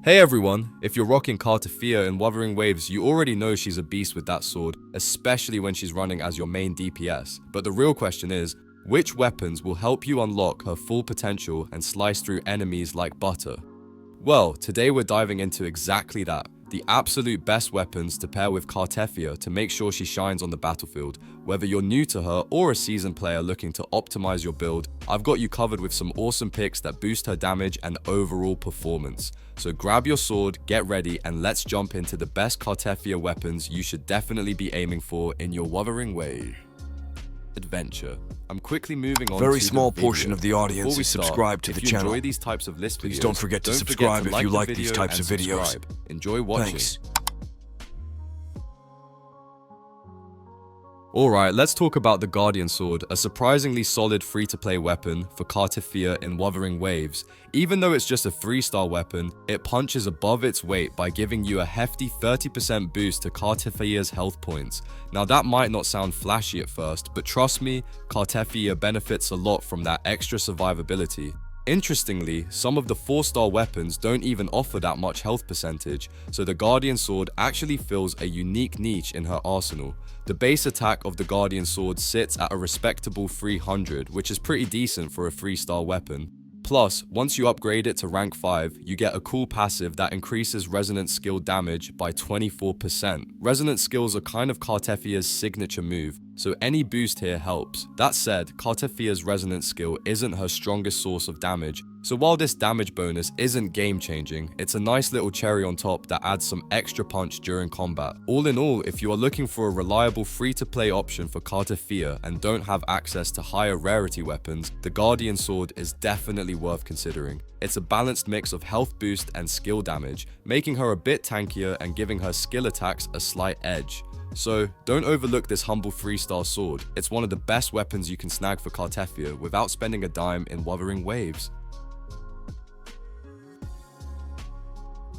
Hey everyone, if you're rocking Cartethyia in Wuthering Waves, you already know she's a beast with that sword, especially when she's running as your main DPS. But the real question is, which weapons will help you unlock her full potential and slice through enemies like butter? Well, today we're diving into exactly that. The absolute best weapons to pair with Cartethyia to make sure she shines on the battlefield. Whether you're new to her or a seasoned player looking to optimize your build, I've got you covered with some awesome picks that boost her damage and overall performance. So grab your sword, get ready, and let's jump into the best Cartethyia weapons you should definitely be aiming for in your Wuthering Waves adventure. I'm quickly moving on. Very to small the portion video. of the audience is subscribed to the channel. If you enjoy these types of list Please videos, don't forget to subscribe if you like these types of videos. Enjoy watching. Thanks. Alright, let's talk about the Guardian Sword, a surprisingly solid free-to-play weapon for Cartethyia in Wuthering Waves. Even though it's just a 3-star weapon, it punches above its weight by giving you a hefty 30% boost to Cartethyia's health points. Now that might not sound flashy at first, but trust me, Cartethyia benefits a lot from that extra survivability. Interestingly, some of the 4-star weapons don't even offer that much health percentage, so the Guardian Sword actually fills a unique niche in her arsenal. The base attack of the Guardian Sword sits at a respectable 300, which is pretty decent for a 3-star weapon. Plus, once you upgrade it to rank 5, you get a cool passive that increases resonance skill damage by 24%. Resonance skills are kind of Cartethia's signature move, so any boost here helps. That said, Cartethia's resonance skill isn't her strongest source of damage, so while this damage bonus isn't game-changing, it's a nice little cherry on top that adds some extra punch during combat. All in all, if you are looking for a reliable free-to-play option for Cartethyia and don't have access to higher rarity weapons, the Guardian Sword is definitely worth considering. It's a balanced mix of health boost and skill damage, making her a bit tankier and giving her skill attacks a slight edge. So, don't overlook this humble 3-star sword. It's one of the best weapons you can snag for Cartethyia without spending a dime in Wuthering Waves.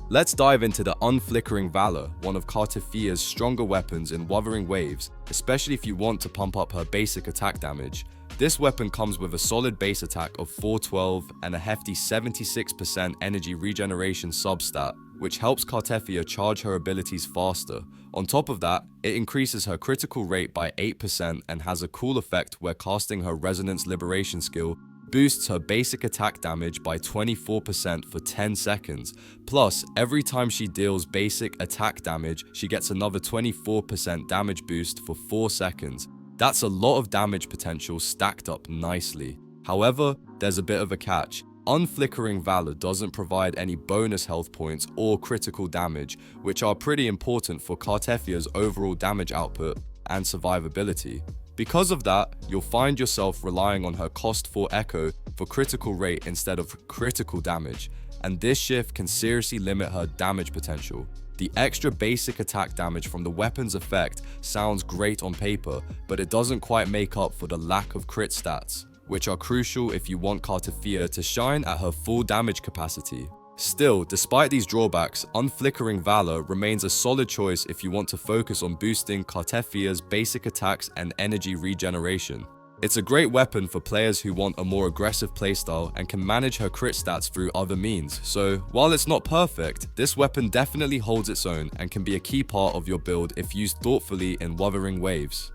Let's dive into the Unflickering Valor, one of Cartethia's stronger weapons in Wuthering Waves, especially if you want to pump up her basic attack damage. This weapon comes with a solid base attack of 412 and a hefty 76% energy regeneration substat, which helps Cartethyia charge her abilities faster. On top of that, it increases her critical rate by 8% and has a cool effect where casting her Resonance Liberation skill boosts her basic attack damage by 24% for 10 seconds. Plus, every time she deals basic attack damage, she gets another 24% damage boost for 4 seconds. That's a lot of damage potential stacked up nicely. However, there's a bit of a catch. Unflickering Valor doesn't provide any bonus health points or critical damage, which are pretty important for Cartethia's overall damage output and survivability. Because of that, you'll find yourself relying on her cost 4 echo for critical rate instead of critical damage, and this shift can seriously limit her damage potential. The extra basic attack damage from the weapon's effect sounds great on paper, but it doesn't quite make up for the lack of crit stats, which are crucial if you want Cartethyia to shine at her full damage capacity. Still, despite these drawbacks, Unflickering Valor remains a solid choice if you want to focus on boosting Cartethia's basic attacks and energy regeneration. It's a great weapon for players who want a more aggressive playstyle and can manage her crit stats through other means, so while it's not perfect, this weapon definitely holds its own and can be a key part of your build if used thoughtfully in Wuthering Waves.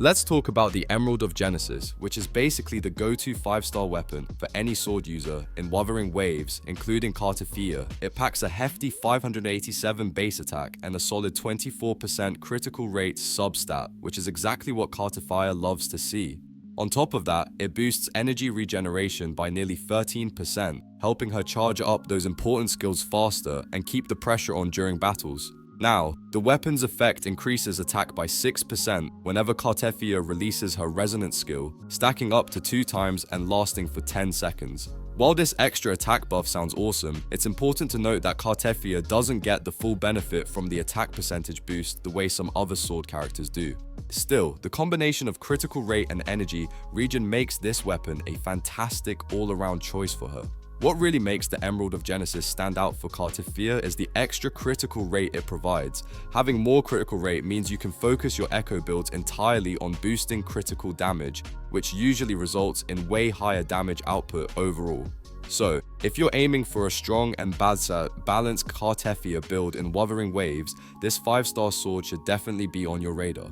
Let's talk about the Emerald of Genesis, which is basically the go-to 5-star weapon for any sword user in Wuthering Waves, including Cartethyia. It packs a hefty 587 base attack and a solid 24% critical rate substat, which is exactly what Cartethyia loves to see. On top of that, it boosts energy regeneration by nearly 13%, helping her charge up those important skills faster and keep the pressure on during battles. Now, the weapon's effect increases attack by 6% whenever Cartethyia releases her resonance skill, stacking up to 2 times and lasting for 10 seconds. While this extra attack buff sounds awesome, it's important to note that Cartethyia doesn't get the full benefit from the attack percentage boost the way some other sword characters do. Still, the combination of critical rate and energy regen makes this weapon a fantastic all-around choice for her. What really makes the Emerald of Genesis stand out for Cartethyia is the extra critical rate it provides. Having more critical rate means you can focus your echo builds entirely on boosting critical damage, which usually results in way higher damage output overall. So, if you're aiming for a strong and balanced Cartethyia build in Wuthering Waves, this 5-star sword should definitely be on your radar.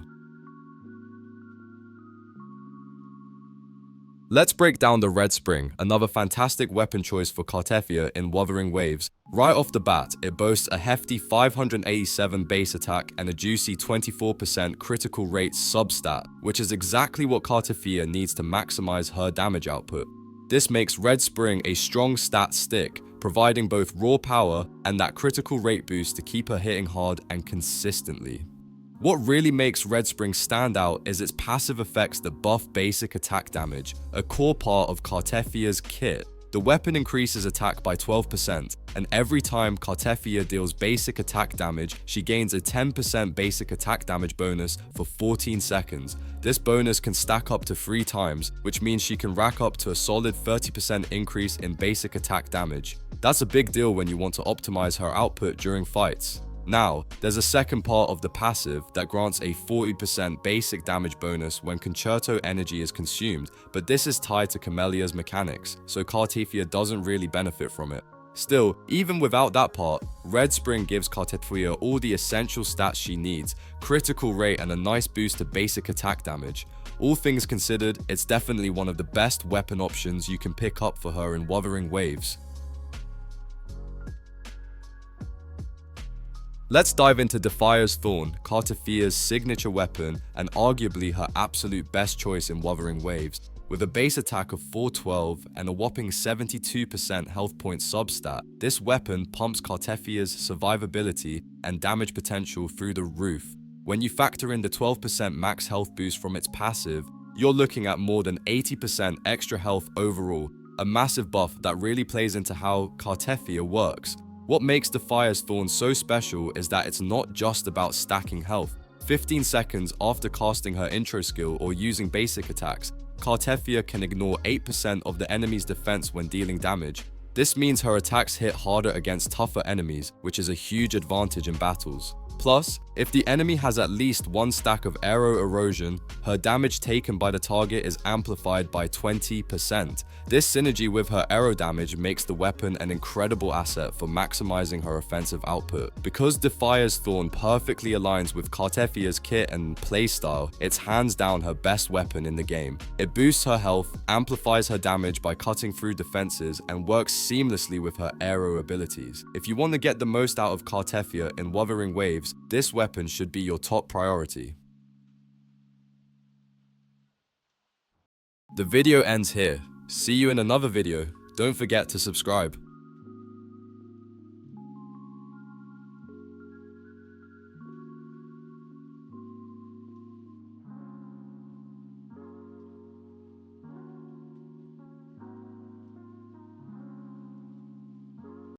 Let's break down the Red Spring, another fantastic weapon choice for Cartethyia in Wuthering Waves. Right off the bat, it boasts a hefty 587 base attack and a juicy 24% critical rate substat, which is exactly what Cartethyia needs to maximize her damage output. This makes Red Spring a strong stat stick, providing both raw power and that critical rate boost to keep her hitting hard and consistently. What really makes Red Spring stand out is its passive effects that buff basic attack damage, a core part of Cartethyia's kit. The weapon increases attack by 12%, and every time Cartethyia deals basic attack damage, she gains a 10% basic attack damage bonus for 14 seconds. This bonus can stack up to 3 times, which means she can rack up to a solid 30% increase in basic attack damage. That's a big deal when you want to optimize her output during fights. Now, there's a second part of the passive that grants a 40% basic damage bonus when Concerto energy is consumed, but this is tied to Camellia's mechanics, so Cartethyia doesn't really benefit from it. Still, even without that part, Red Spring gives Cartethyia all the essential stats she needs, critical rate and a nice boost to basic attack damage. All things considered, it's definitely one of the best weapon options you can pick up for her in Wuthering Waves. Let's dive into Defier's Thorn, Cartethyia's signature weapon and arguably her absolute best choice in Wuthering Waves. With a base attack of 412 and a whopping 72% health point substat, this weapon pumps Cartethyia's survivability and damage potential through the roof. When you factor in the 12% max health boost from its passive, you're looking at more than 80% extra health overall, a massive buff that really plays into how Cartethia works. What makes Defier's Thorn so special is that it's not just about stacking health. 15 seconds after casting her intro skill or using basic attacks, Cartethia can ignore 8% of the enemy's defense when dealing damage. This means her attacks hit harder against tougher enemies, which is a huge advantage in battles. Plus, if the enemy has at least 1 stack of arrow erosion, her damage taken by the target is amplified by 20%. This synergy with her arrow damage makes the weapon an incredible asset for maximizing her offensive output. Because Defier's Thorn perfectly aligns with Cartethia's kit and playstyle, it's hands down her best weapon in the game. It boosts her health, amplifies her damage by cutting through defenses, and works seamlessly with her arrow abilities. If you want to get the most out of Cartethia in Wuthering Waves, this weapon should be your top priority. The video ends here. See you in another video. Don't forget to subscribe.